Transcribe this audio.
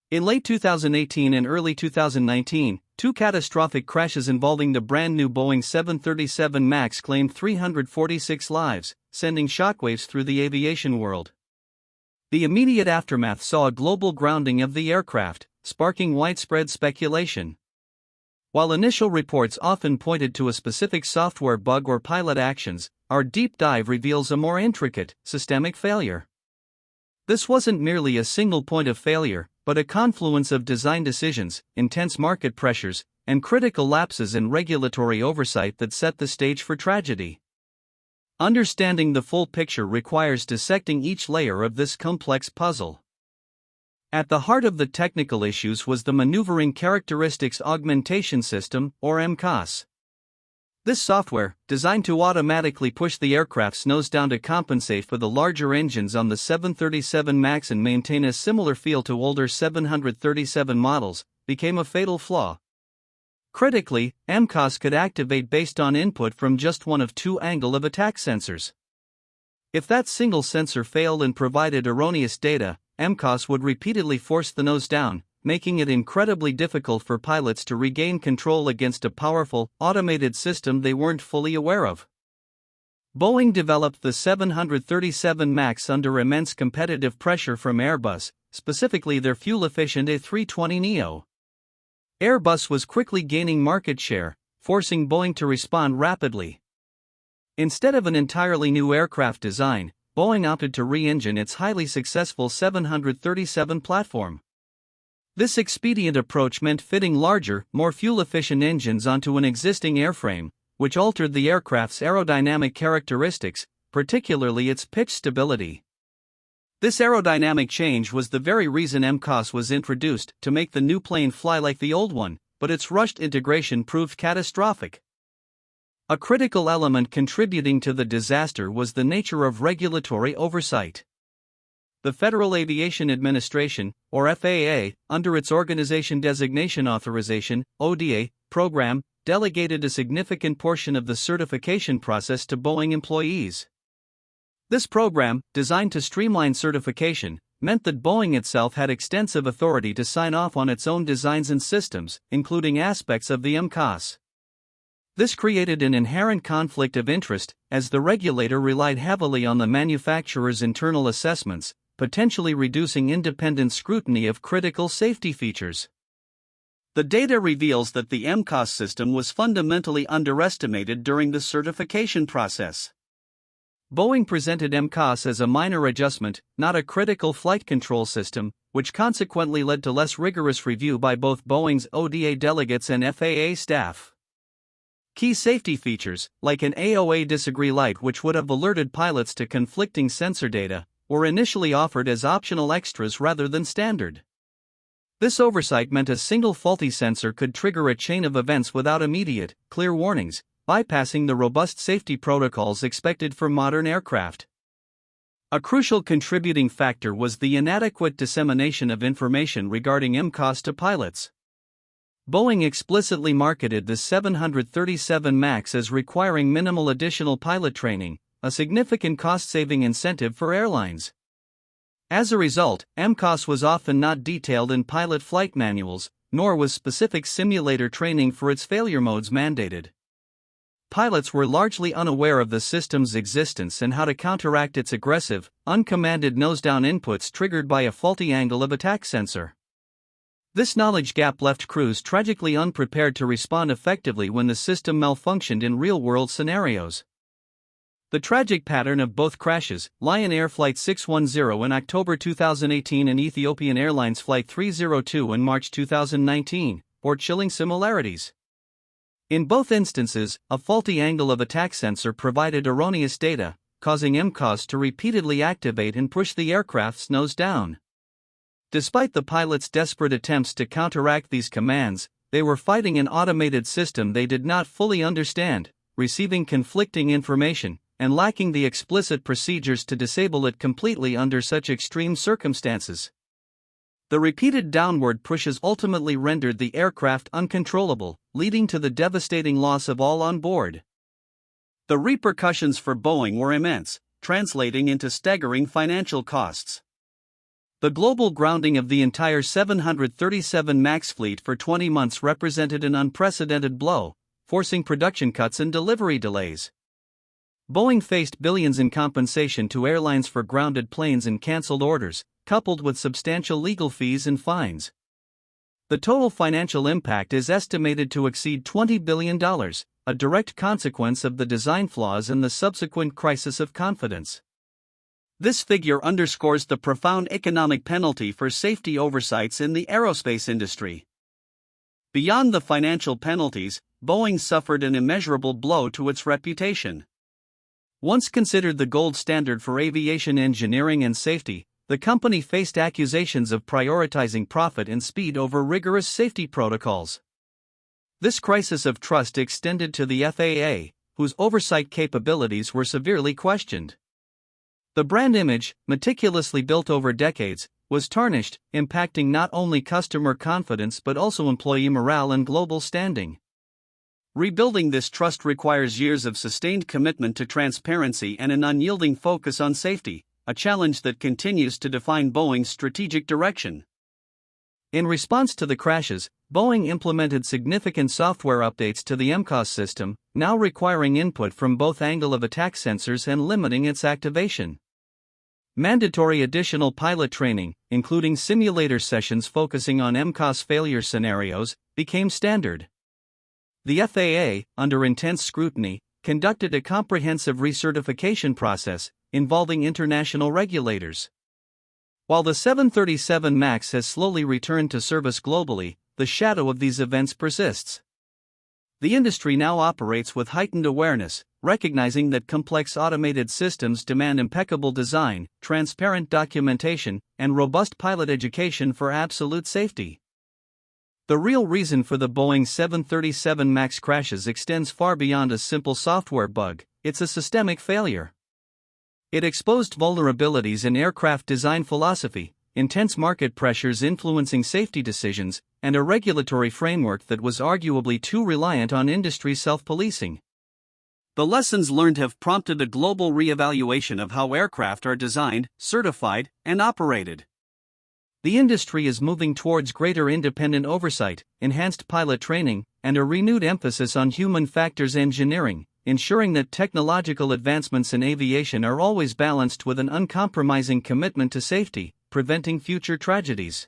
In late 2018 and early 2019, two catastrophic crashes involving the brand-new Boeing 737 MAX claimed 346 lives, sending shockwaves through the aviation world. The immediate aftermath saw a global grounding of the aircraft, sparking widespread speculation. While initial reports often pointed to a specific software bug or pilot actions, our deep dive reveals a more intricate, systemic failure. This wasn't merely a single point of failure, but a confluence of design decisions, intense market pressures, and critical lapses in regulatory oversight that set the stage for tragedy. Understanding the full picture requires dissecting each layer of this complex puzzle. At the heart of the technical issues was the Maneuvering Characteristics Augmentation System, or MCAS. This software, designed to automatically push the aircraft's nose down to compensate for the larger engines on the 737 MAX and maintain a similar feel to older 737 models, became a fatal flaw. Critically, MCAS could activate based on input from just one of two angle of attack sensors. If that single sensor failed and provided erroneous data, MCAS would repeatedly force the nose down, making it incredibly difficult for pilots to regain control against a powerful, automated system they weren't fully aware of. Boeing developed the 737 MAX under immense competitive pressure from Airbus, specifically their fuel-efficient A320neo. Airbus was quickly gaining market share, forcing Boeing to respond rapidly. Instead of an entirely new aircraft design, Boeing opted to re-engine its highly successful 737 platform. This expedient approach meant fitting larger, more fuel-efficient engines onto an existing airframe, which altered the aircraft's aerodynamic characteristics, particularly its pitch stability. This aerodynamic change was the very reason MCAS was introduced, to make the new plane fly like the old one, but its rushed integration proved catastrophic. A critical element contributing to the disaster was the nature of regulatory oversight. The Federal Aviation Administration, or FAA, under its Organization Designation Authorization (ODA) program, delegated a significant portion of the certification process to Boeing employees. This program, designed to streamline certification, meant that Boeing itself had extensive authority to sign off on its own designs and systems, including aspects of the MCAS. This created an inherent conflict of interest, as the regulator relied heavily on the manufacturer's internal assessments, potentially reducing independent scrutiny of critical safety features. The data reveals that the MCAS system was fundamentally underestimated during the certification process. Boeing presented MCAS as a minor adjustment, not a critical flight control system, which consequently led to less rigorous review by both Boeing's ODA delegates and FAA staff. Key safety features, like an AOA disagree light which would have alerted pilots to conflicting sensor data, were initially offered as optional extras rather than standard. This oversight meant a single faulty sensor could trigger a chain of events without immediate, clear warnings, bypassing the robust safety protocols expected for modern aircraft. A crucial contributing factor was the inadequate dissemination of information regarding MCAS to pilots. Boeing explicitly marketed the 737 MAX as requiring minimal additional pilot training, a significant cost-saving incentive for airlines. As a result, MCAS was often not detailed in pilot flight manuals, nor was specific simulator training for its failure modes mandated. Pilots were largely unaware of the system's existence and how to counteract its aggressive, uncommanded nose-down inputs triggered by a faulty angle of attack sensor. This knowledge gap left crews tragically unprepared to respond effectively when the system malfunctioned in real-world scenarios. The tragic pattern of both crashes, Lion Air Flight 610 in October 2018 and Ethiopian Airlines Flight 302 in March 2019, bore chilling similarities. In both instances, a faulty angle of attack sensor provided erroneous data, causing MCAS to repeatedly activate and push the aircraft's nose down. Despite the pilots' desperate attempts to counteract these commands, they were fighting an automated system they did not fully understand, receiving conflicting information, and lacking the explicit procedures to disable it completely under such extreme circumstances. The repeated downward pushes ultimately rendered the aircraft uncontrollable, leading to the devastating loss of all on board. The repercussions for Boeing were immense, translating into staggering financial costs. The global grounding of the entire 737 MAX fleet for 20 months represented an unprecedented blow, forcing production cuts and delivery delays. Boeing faced billions in compensation to airlines for grounded planes and cancelled orders, coupled with substantial legal fees and fines. The total financial impact is estimated to exceed $20 billion, a direct consequence of the design flaws and the subsequent crisis of confidence. This figure underscores the profound economic penalty for safety oversights in the aerospace industry. Beyond the financial penalties, Boeing suffered an immeasurable blow to its reputation. Once considered the gold standard for aviation engineering and safety, the company faced accusations of prioritizing profit and speed over rigorous safety protocols. This crisis of trust extended to the FAA, whose oversight capabilities were severely questioned. The brand image, meticulously built over decades, was tarnished, impacting not only customer confidence but also employee morale and global standing. Rebuilding this trust requires years of sustained commitment to transparency and an unyielding focus on safety, a challenge that continues to define Boeing's strategic direction. In response to the crashes, Boeing implemented significant software updates to the MCOS system, now requiring input from both angle of attack sensors and limiting its activation. Mandatory additional pilot training, including simulator sessions focusing on MCOS failure scenarios, became standard. The FAA, under intense scrutiny, conducted a comprehensive recertification process, involving international regulators. While the 737 MAX has slowly returned to service globally, the shadow of these events persists. The industry now operates with heightened awareness, recognizing that complex automated systems demand impeccable design, transparent documentation, and robust pilot education for absolute safety. The real reason for the Boeing 737 MAX crashes extends far beyond a simple software bug. It's a systemic failure. It exposed vulnerabilities in aircraft design philosophy, intense market pressures influencing safety decisions, and a regulatory framework that was arguably too reliant on industry self-policing. The lessons learned have prompted a global re-evaluation of how aircraft are designed, certified, and operated. The industry is moving towards greater independent oversight, enhanced pilot training, and a renewed emphasis on human factors engineering, ensuring that technological advancements in aviation are always balanced with an uncompromising commitment to safety, preventing future tragedies.